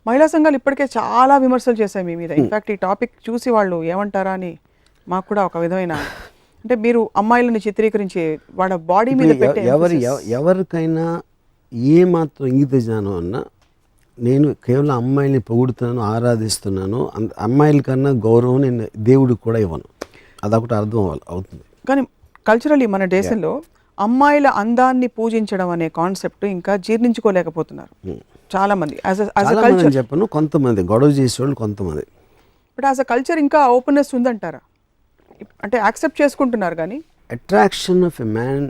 మహిళా సంఘాలు ఇప్పటికే చాలా విమర్శలు చేశాయి మీ మీద. ఇన్ఫాక్ట్ ఈ టాపిక్ చూసి వాళ్ళు ఏమంటారా అని మాకు కూడా ఒక విధమైన, అంటే మీరు అమ్మాయిలను చిత్రీకరించి వాళ్ళ బాడీ మీద పెట్టే ఎవరికైనా ఏ మాత్రం ఇంగిత జ్ఞానం అన్నా, నేను కేవలం అమ్మాయిని పొగుడుతున్నాను, ఆరాధిస్తున్నాను, అమ్మాయిల కన్నా గౌరవం నేను దేవుడికి కూడా ఇవ్వను, అదొకటి అర్థం అవుతుంది. కానీ కల్చరల్లీ మన దేశంలో అమ్మాయిల అందాన్ని పూజించడం అనే కాన్సెప్ట్ ఇంకా జీర్ణించుకోలేకపోతున్నారు చాలా మంది. చెప్పను, కొంతమంది గొడవ చేసేవాళ్ళు కొంతమంది. బట్ యాజ్ అ కల్చర్ ఇంకా ఓపెన్నెస్ ఉందంటారా? అంటే యాక్సెప్ట్ చేసుకుంటున్నారు కానీ attraction of a man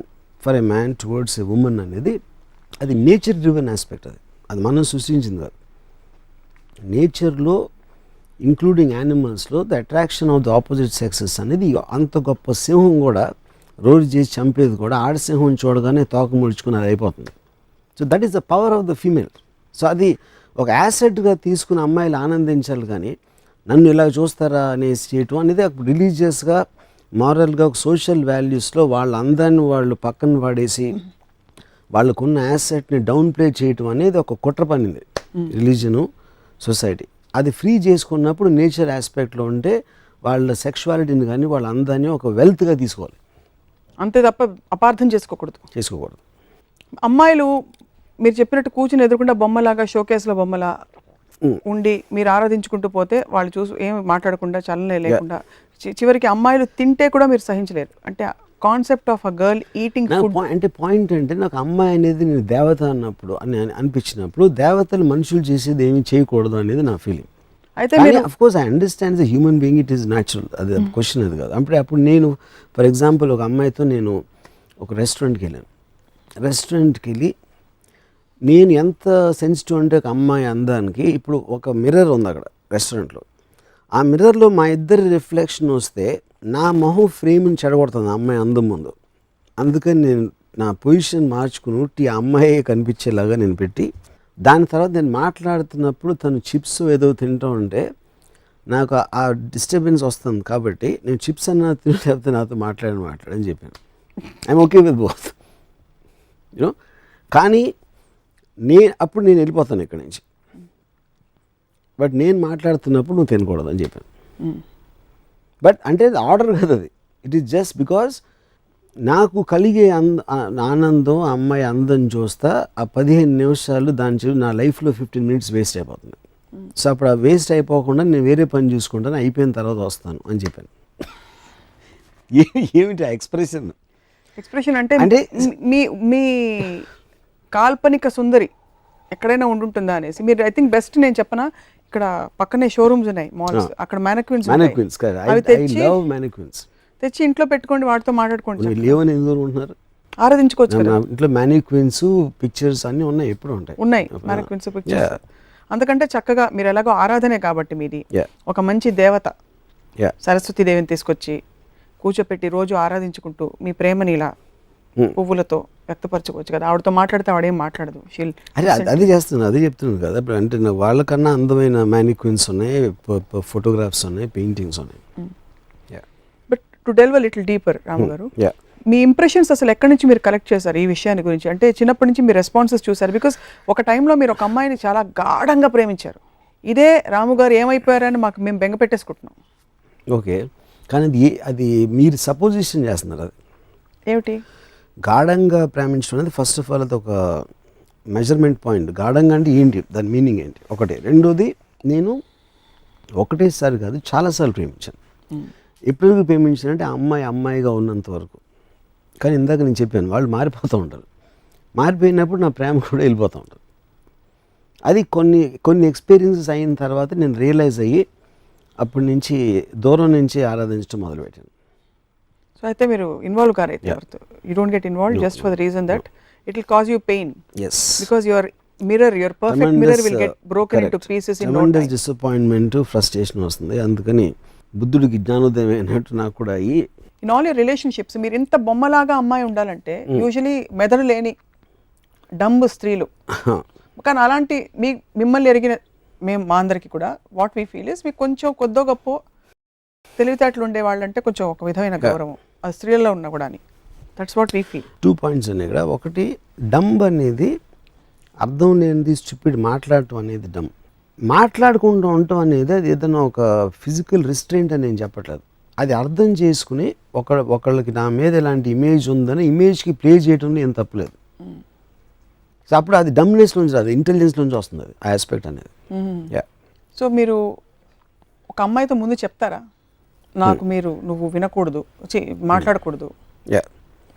for a man towards a women అనేది అది నేచర్ డ్రివెన్ ఆస్పెక్ట్. అది మనం సృష్టించింది కాదు. నేచర్లో ఇంక్లూడింగ్ యానిమల్స్లో the attraction of the opposite sexes అనేది అంత గొప్ప సింహం కూడా రోజు చేసి చంపేది కూడా ఆడసింహం చూడగానే తోక ముడుచుకుని అది అయిపోతుంది. So that is the power of the female. So అది ఒక యాసెట్గా తీసుకుని అమ్మాయిలు ఆనందించాలి, కానీ నన్ను ఇలా చూస్తారా అనేసి చేయటం అనేది ఒక రిలీజియస్గా, మారల్గా, ఒక సోషల్ వాల్యూస్లో వాళ్ళ అందాన్ని వాళ్ళు పక్కన పడేసి వాళ్ళకున్న యాసెట్ని డౌన్ ప్లే చేయటం అనేది ఒక కుట్ర పనింది రిలీజను, సొసైటీ. అది ఫ్రీ చేసుకున్నప్పుడు నేచర్ ఆస్పెక్ట్లో ఉంటే వాళ్ళ సెక్షువాలిటీని కానీ వాళ్ళ అందాన్ని ఒక వెల్త్గా తీసుకోవాలి, అంతే తప్ప అపార్థం చేసుకోకూడదు. అమ్మాయిలు మీరు చెప్పినట్టు కూర్చుని ఎదురుకుండా బొమ్మలాగా, షోకేస్లో బొమ్మలా ఉండి మీరు ఆరాధించుకుంటూ పోతే వాళ్ళు చూసి ఏమి మాట్లాడకుండా, చలనే లేకుండా, చివరికి అమ్మాయిలు తింటే కూడా మీరు సహించలేరు. అంటే concept of a girl eating food అంటే పాయింట్ అంటే, నాకు అమ్మాయి అనేది నేను దేవత అన్నప్పుడు అనిపించినప్పుడు, దేవతలు మనుషులు చేసేది ఏమీ చేయకూడదు అనేది నా ఫీలింగ్. అయితే of course I understand the human being, it is natural, అది క్వశ్చన్ అది కాదు. అప్పుడు నేను ఫర్ ఎగ్జాంపుల్ ఒక అమ్మాయితో నేను ఒక రెస్టారెంట్కి వెళ్ళాను. రెస్టారెంట్కి వెళ్ళి నేను ఎంత సెన్సిటివ్ అంటే ఒక అమ్మాయి అందానికి, ఇప్పుడు ఒక మిర్రర్ ఉంది అక్కడ రెస్టారెంట్లో, ఆ మిర్రర్లో మా ఇద్దరి రిఫ్లెక్షన్ వస్తే నా మొహం ఫ్రేమ్ని చెడగొడుతుంది అమ్మాయి అందం ముందు. అందుకని నేను నా పొజిషన్ మార్చుకుని ఆ అమ్మాయి కనిపించేలాగా నేను పెట్టి, దాని తర్వాత నేను మాట్లాడుతున్నప్పుడు తను చిప్స్ ఏదో తింటూ ఉంటే నాకు ఆ డిస్టర్బెన్స్ వస్తుంది, కాబట్టి నేను చిప్స్ అన్న తింటే నాతో మాట్లాడని చెప్పాను. I'm okay with both you know. కానీ అప్పుడు నేను వెళ్ళిపోతాను ఇక్కడి నుంచి, బట్ నేను మాట్లాడుతున్నప్పుడు నువ్వు తినకూడదు అని చెప్పాను. బట్ అంటే ఆర్డర్ కదా అది, ఇట్ ఈస్ జస్ట్ బికాజ్ నాకు కలిగే ఆనందం, అమ్మాయి అందం చూస్తా ఆ 15 నిమిషాలు దాని నా లైఫ్లో 15 మినిట్స్ వేస్ట్ అయిపోతుంది. సో అప్పుడు ఆ వేస్ట్ అయిపోకుండా నేను వేరే పని చూసుకుంటాను, అయిపోయిన తర్వాత వస్తాను అని చెప్పాను. ఏమిటి ఆ ఎక్స్ప్రెషన్ అంటే మీ కాల్పనిక సుందరి ఎక్కడైనా ఉంటుందా అనేసి మీరు, ఐ థింక్ బెస్ట్ నేను చెప్పనా, ఇక్కడ పక్కనే షోరూమ్స్ ఉన్నాయి, మాల్స్, అక్కడ మ్యానక్విన్స్ తెచ్చి ఇంట్లో పెట్టుకోండి, వాటితో మాట్లాడుకోండి. లేవని ఎందుకు ఉంటున్నారు, ఆరాధించుకోవచ్చు. ఇంట్లో మ్యానక్విన్స్, పిక్చర్స్ అన్నీ ఉన్నాయి, ఎప్పుడు ఉన్నాయి మ్యానక్విన్స్, పిక్చర్స్. అందుకంటే చక్కగా మీరు ఎలాగో ఆరాధనే కాబట్టి మీది ఒక మంచి దేవత సరస్వతి దేవిని తీసుకొచ్చి కూర్చోపెట్టి రోజు ఆరాధించుకుంటూ మీ ప్రేమని ఇలా పువ్వులతో వ్యక్తపరచుకోవచ్చు కదా. ఆవిడతో మాట్లాడితే ఆవిడేం మాట్లాడదు. అది చేస్తున్నాను, అదే చెప్తున్నాను కదా. అంటే వాళ్ళకన్నా అందమైన మ్యానిక్విన్స్ ఉన్నాయి, ఫోటోగ్రాఫ్స్ ఉన్నాయి, పెయింటింగ్స్ ఉన్నాయి. But to delve a little deeper Ramu garu, మీ ఇంప్రెషన్స్ అసలు ఎక్కడి నుంచి మీరు కలెక్ట్ చేశారు ఈ విషయాన్ని గురించి? అంటే చిన్నప్పటి నుంచి మీరు రెస్పాన్సెస్ చూసారు, బికాస్ ఒక టైంలో మీరు ఒక అమ్మాయిని చాలా గాఢంగా ప్రేమించారు. ఇదే రాము గారు ఏమైపోయారని మేము బెంగ పెట్టేసుకుంటున్నాం. ఓకే, కానీ అది మీరు సపోజిషన్ చేస్తున్నారు. అది ఏమిటి గాఢంగా ప్రేమించడం అనేది? ఫస్ట్ ఆఫ్ ఆల్ అది ఒక మెజర్మెంట్ పాయింట్. గాఢంగా అంటే ఏంటి, దాని మీనింగ్ ఏంటి ఒకటి. రెండోది, నేను ఒకటేసారి కాదు చాలాసార్లు ప్రేమించాను. ఎప్పుడు ప్రేమించానంటే అమ్మాయిగా ఉన్నంత వరకు. కానీ ఇందాక నేను చెప్పాను, వాళ్ళు మారిపోతూ ఉంటారు. మారిపోయినప్పుడు నా ప్రేమ కూడా వెళ్ళిపోతూ ఉంటుంది. అది కొన్ని ఎక్స్పీరియన్సెస్ అయిన తర్వాత నేను రియలైజ్ అయ్యి అప్పటి నుంచి దూరం నుంచి ఆరాధించడం మొదలుపెట్టాను. సో అయితే మీరు ఇన్వాల్వ్ కారైతే you don't get involve just for the reason that it will cause you pain. Yes, because your mirror, your perfect mirror will get broken into pieces in no time. Disappointment, frustration వస్తుంది. అందుకని బుద్ధుడికి జ్ఞానోదయం అయినట్టు నాకు కూడా అయ్యి in all your relationships మీరు ఇంత బొమ్మలాగా అమ్మాయి ఉండాలంటే యూజువలీ మెదడు లేని డంబ్ స్త్రీలు. కానీ అలాంటి మిమ్మల్ని ఎరిగిన మా అందరికీ కూడా వాట్ వీ ఫీల్ ఇస్ మీకు కొంచెం కొద్దో గొప్ప తెలివితేటలు ఉండే వాళ్ళంటే కొంచెం ఒక విధమైన గౌరవం అది స్త్రీలలో ఉన్నా కూడా అని. That's what we feel. 2 points ఉన్నాయి ఇక్కడ. ఒకటి, డంబ్ అనేది అర్థం లేనిది, స్టూపిడ్ మాట్లాడటం అనేది డంబ్. మాట్లాడుకుంటూ ఉండటం అనేది అది ఏదైనా ఒక ఫిజికల్ రిస్ట్రెయింట్ అని నేను చెప్పట్లేదు. అది అర్థం చేసుకుని ఒకళ్ళకి నా మీద ఇలాంటి ఇమేజ్ ఉందని ఇమేజ్కి ప్లే చేయడంలో ఏం తప్పలేదు. సో అప్పుడు అది డమ్నెస్ నుంచి రాదు, ఇంటెలిజెన్స్ నుంచి వస్తుంది అది ఆ ఆస్పెక్ట్ అనేది. సో మీరు ఒక అమ్మాయితో ముందు చెప్తారా, నాకు నువ్వు వినకూడదు, మాట్లాడకూడదు,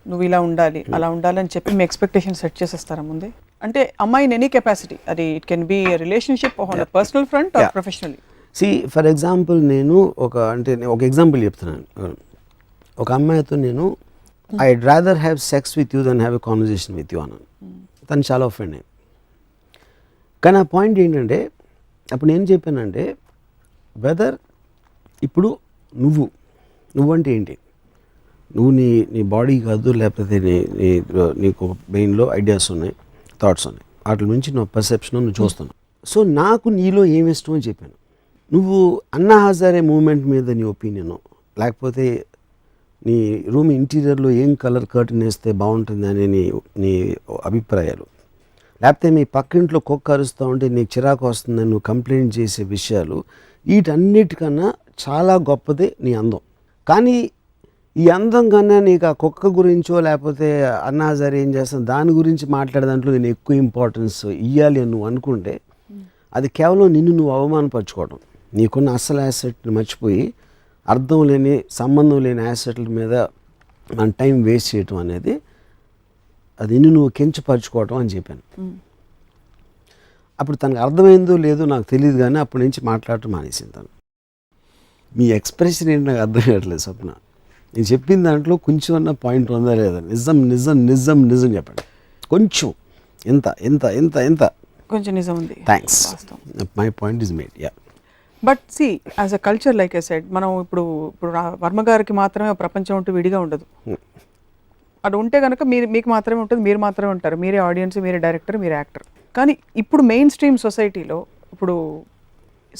నువ్వు ఇలా ఉండాలి అలా ఉండాలి అని చెప్పి మీ ఎక్స్పెక్టేషన్ సెట్ చేసేస్తారా ముందే? అంటే అమ్మాయిని ఎనీ కెపాసిటీ, అది it can be relationship on personal front or professionally. For example నేను ఒక ఎగ్జాంపుల్ చెప్తున్నాను. ఒక అమ్మాయితో నేను I'd rather have sex with you then have a conversation with you అన్నాను. తను చాలా ఒఫెండ్ అయింది. కానీ ఆ పాయింట్ ఏంటంటే అప్పుడు నేను చెప్పానంటే వెదర్ ఇప్పుడు నువ్వంటే ఏంటి, నువ్వు నీ బాడీ కాదు, లేకపోతే నీకు బ్రెయిన్లో ఐడియాస్ ఉన్నాయి, థాట్స్ ఉన్నాయి, వాటి నుంచి నువ్వు పర్సెప్షన్ నువ్వు చూస్తున్నావు. సో నాకు నీలో ఏమి ఇష్టం అని చెప్పాను. నువ్వు అన్నా హజారే మూమెంట్ మీద నీ ఒపీనియను, లేకపోతే నీ రూమ్ ఇంటీరియర్లో ఏం కలర్ కర్టన్ వేస్తే బాగుంటుంది అనే నీ అభిప్రాయాలు, లేకపోతే మీ పక్కింట్లో కుక్క అరుస్తూ ఉంటే నీకు చిరాకు వస్తుందని నువ్వు కంప్లైంట్ చేసే విషయాలు, వీటన్నిటికన్నా చాలా గొప్పది నీ అందం. కానీ ఈ అందం కన్నా నీకు ఆ కుక్క గురించో లేకపోతే అన్నా హజారే ఏం చేస్తాను దాని గురించి మాట్లాడే దాంట్లో నేను ఎక్కువ ఇంపార్టెన్స్ ఇవ్వాలి అని నువ్వు అనుకుంటే అది కేవలం నిన్ను నువ్వు అవమానపరచుకోవడం. నీకున్న అసలు యాసెట్ని మర్చిపోయి అర్థం లేని సంబంధం లేని యాసెట్ల మీద మన టైం వేస్ట్ చేయటం అనేది అది నువ్వు కించపరచుకోవటం అని చెప్పాను. అప్పుడు తనకు అర్థమైందో లేదో నాకు తెలియదు, కానీ అప్పటి నుంచి మాట్లాడటం మానేసింది తను. మీ ఎక్స్ప్రెషన్ ఏంటి నాకు అర్థం కావట్లేదు స్వప్న. నేను చెప్పిన దాంట్లో కొంచెం అన్న పాయింట్ ఉందా లేదా? నిజం నిజం నిజం నిజం చెప్పండి. కొంచెం ఎంత ఎంత ఎంత ఎంత కొంచెం నిజం ఉంది. Thanks, my point is made. Yeah, but see as a culture like I said, మనం ఇప్పుడు వర్మ గారికి మాత్రమే ప్రపంచం ఉంటూ విడిగా ఉండదు. అది ఉంటే కనుక మీకు మాత్రమే ఉంటుంది, మీరు మాత్రమే ఉంటారు, మీరే ఆడియన్స్, మీరే డైరెక్టర్, మీరే యాక్టర్. కానీ ఇప్పుడు మెయిన్ స్ట్రీమ్ సొసైటీలో ఇప్పుడు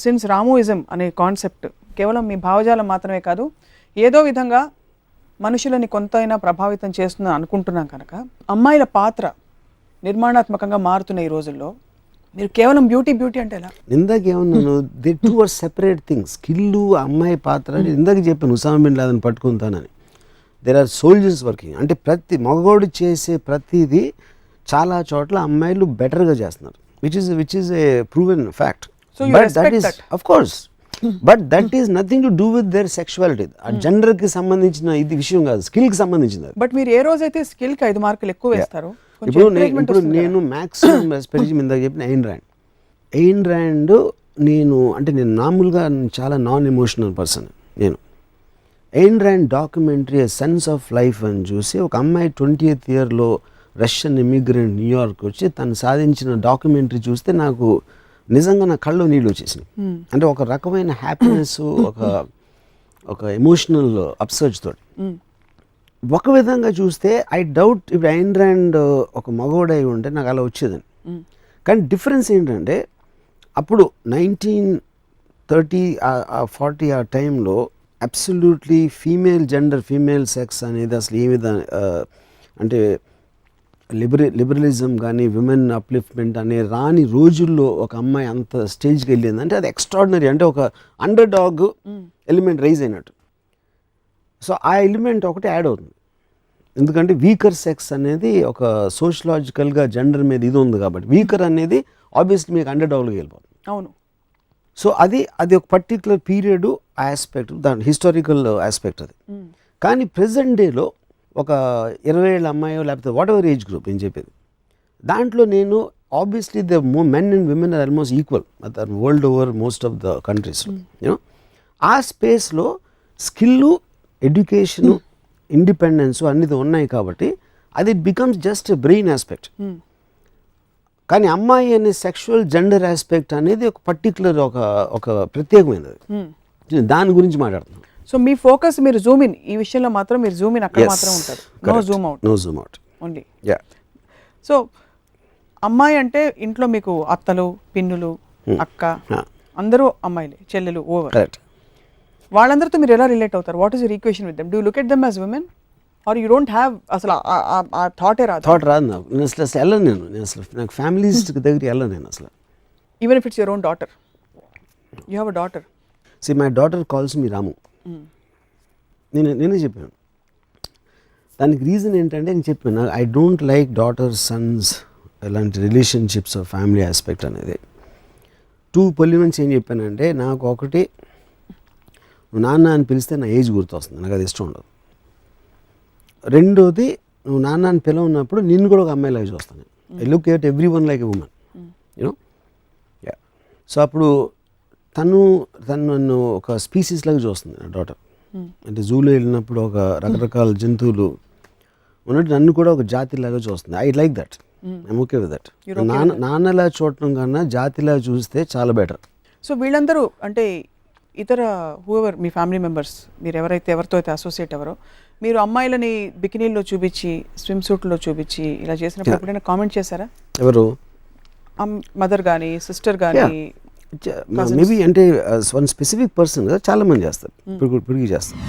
సిన్స్ రామోయిజం అనే కాన్సెప్ట్ కేవలం మీ భావజాలం మాత్రమే కాదు, ఏదో విధంగా మనుషులని కొంతైనా ప్రభావితం చేస్తుందని అనుకుంటున్నాం కనుక అమ్మాయిల పాత్ర నిర్మాణాత్మకంగా మారుతున్న ఈ రోజుల్లో మీరు కేవలం బ్యూటీ అంటే ఎలా? ఇందాక ఏమన్నాను, they two are separate things. Skill అమ్మాయి పాత్ర ఇందాక చెప్పాను, ఉసామా బిన్ లాదెన్ పట్టుకుంటానని. There are soldiers working. అంటే ప్రతి మగవాడు చేసే ప్రతిదీ చాలా చోట్ల అమ్మాయిలు బెటర్గా చేస్తున్నారు, which is a proven fact. But that is of course, but that is nothing to do with their sexuality. ఆ జెండర్కి సంబంధించిన ఇది విషయం కాదు, స్కిల్కి సంబంధించింది. బట్ మీరు ఏ రోజైతే స్కిల్కి 5 మార్కులు ఎక్కువ వేస్తారు. ఇప్పుడు నేను మ్యాక్సిమం రెస్పెక్ట్ ఇందాక చెప్పిన ఎయిన్ ర్యాండ్ నేను మామూలుగా చాలా నాన్ ఎమోషనల్ పర్సన్. నేను Ayn Rand documentary sense of life అని చూసి ఒక అమ్మాయి 20th ఇయర్లో రష్యన్ ఇమిగ్రెంట్ న్యూయార్క్ వచ్చి తను సాధించిన డాక్యుమెంటరీ చూస్తే నాకు నిజంగా నా కళ్ళు నీళ్ళు వచ్చేసినాయి. అంటే ఒక రకమైన హ్యాపీనెస్, ఒక ఎమోషనల్ అప్సర్జ్ తోటి. ఒక విధంగా చూస్తే ఐ డౌట్ ఇప్పుడు ఎయిన్ ర్యాండ్ ఒక మగోడై ఉంటే నాకు అలా వచ్చేదని. కానీ డిఫరెన్స్ ఏంటంటే అప్పుడు 1930 40 ఆ టైంలో అబ్సల్యూట్లీ ఫీమేల్ సెక్స్ అనేది అసలు ఏ విధంగా అంటే లిబరలిజం కానీ విమెన్ అప్లిఫ్ట్మెంట్ అనే రాని రోజుల్లో ఒక అమ్మాయి అంత స్టేజ్కి వెళ్ళిందంటే అది ఎక్స్ట్రాడినరీ. అంటే ఒక అండర్ డాగ్ ఎలిమెంట్ రైజ్ అయినట్టు. సో ఆ ఎలిమెంట్ ఒకటి యాడ్ అవుతుంది, ఎందుకంటే వీకర్ సెక్స్ అనేది ఒక సోషలాజికల్గా జెండర్ మీద ఇది ఉంది కాబట్టి వీకర్ అనేది ఆబ్వియస్లీ మీకు అండర్ డాగ్లోకి వెళ్ళిపోతుంది. అవును. సో అది ఒక పర్టికులర్ పీరియడ్ ఆస్పెక్ట్, దాని హిస్టారికల్ ఆస్పెక్ట్ అది. కానీ ప్రెజెంట్ డేలో ఒక 20 ఏళ్ళ అమ్మాయో లేకపోతే వాట్ ఎవర్ ఏజ్ గ్రూప్ నేను చెప్పేది, దాంట్లో నేను obviously the men and women are almost equal world over most of the countries. You know ఆ స్పేస్లో స్కిల్లు, ఎడ్యుకేషను, ఇండిపెండెన్స్ అన్నీ ఉన్నాయి కాబట్టి అది it becomes just brain aspect. కానీ అమ్మాయి అనే సెక్షువల్ జెండర్ ఆస్పెక్ట్ అనేది ఒక పర్టికులర్ ఒక ప్రత్యేకమైనది. దాని గురించి మాట్లాడుతున్నాం. సో మీ ఫోకస్ మీరు జూమ్ ఇన్ ఈ విషయంలో మాత్రం మీరు జూమ్ ఇన్ అక్కడ మాత్రం ఉంటారు, no zoom out only. So అమ్మాయి అంటే ఇంట్లో మీకు అత్తలు, పిన్నులు, అక్క అందరూ అమ్మాయిలే, చెల్లెలు ఓవర్. వాళ్ళందరితో మీరు ఎలా రిలేట్ అవుతారు? What is your equation with them? Do you look at them as women or you don't have అసలు ఆ థాటే రాదు? థాట్ రాదు నాకు. నేను అసలు వెళ్ళను. నేను అసలు నాకు ఫ్యామిలీస్ దగ్గరికి వెళ్ళను నేను అసలు. Even if it's your own daughter? You have a daughter. See my daughter calls me Ramu. నేనే చెప్పాను. దానికి రీజన్ ఏంటంటే నేను చెప్పాను, I don't like daughter sons ఇలాంటి రిలేషన్షిప్స్ ఫ్యామిలీ ఆస్పెక్ట్ అనేది. టూ పొలిమెంట్స్ ఏం చెప్పానంటే, నాకు ఒకటి నువ్వు నాన్న అని పిలిస్తే నా ఏజ్ గుర్తొస్తుంది, నాకు అది ఇష్టం ఉండదు. రెండోది, నువ్వు నాన్న అని పిలవన్నప్పుడు నిన్ను కూడా ఒక అమ్మాయిలాగా చూస్తాను. I look at every one like a women, you know. Yeah, so అప్పుడు తను నన్ను ఒక స్పీసీస్ లాగా చూస్తుంది నా డాటర్. అంటే జూలో వెళ్ళినప్పుడు ఒక రకరకాల జంతువులు ఉన్నట్టు నన్ను కూడా ఒక జాతిలాగా చూస్తుంది. I like that, I'm okay with that. నాన్నలా చూడటం కన్నా జాతిలా చూస్తే చాలా బెటర్. సో వీళ్ళందరూ అంటే ఇతర హూఎవర్ మీ ఫ్యామిలీ మెంబర్స్, మీరు ఎవరితో అయితే అసోసియేట్ ఎవరో, మీరు అమ్మాయిలని బికినీల్లో చూపించి స్విమ్ సూట్లో చూపించి ఇలా చేసినప్పుడు ఎప్పుడైనా కామెంట్ చేశారా? ఎవరు? మదర్ కానీ సిస్టర్ కానీ? మేబీ అంటే వన్ స్పెసిఫిక్ పర్సన్ కదా, చాలా మంది చేస్తారు, ఇప్పటికీ చేస్తారు.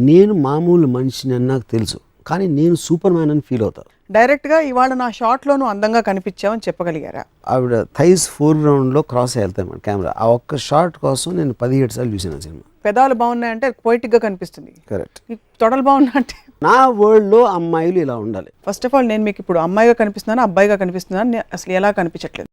నేను మామూలు మనిషిని అని నాకు తెలుసు, కానీ నేను సూపర్ మ్యాన్ అని ఫీల్ అవుతాను. డైరెక్ట్గా ఇవాళ నా షాట్లోనూ అందంగా కనిపించావని చెప్పగలిగారా? ఆవిడ థైస్ ఫోర్గ్రౌండ్లో క్రాస్ వెళ్తాయి మన కెమెరా. ఆ ఒక్క షాట్ కోసం నేను 17 సార్లు చూసాను సినిమా. పెదాలు బాగున్నాయంటే పోయిటిక్గా కనిపిస్తుంది. కరెక్ట్. తొడలు బాగున్నాయంటే నా వరల్డ్లో అమ్మాయిలు ఇలా ఉండాలి. ఫస్ట్ ఆఫ్ ఆల్ నేను మీకు ఇప్పుడు అమ్మాయిగా కనిపిస్తున్నాను, అబ్బాయిగా కనిపిస్తున్నాను, అసలు ఎలా కనిపించట్లేదు.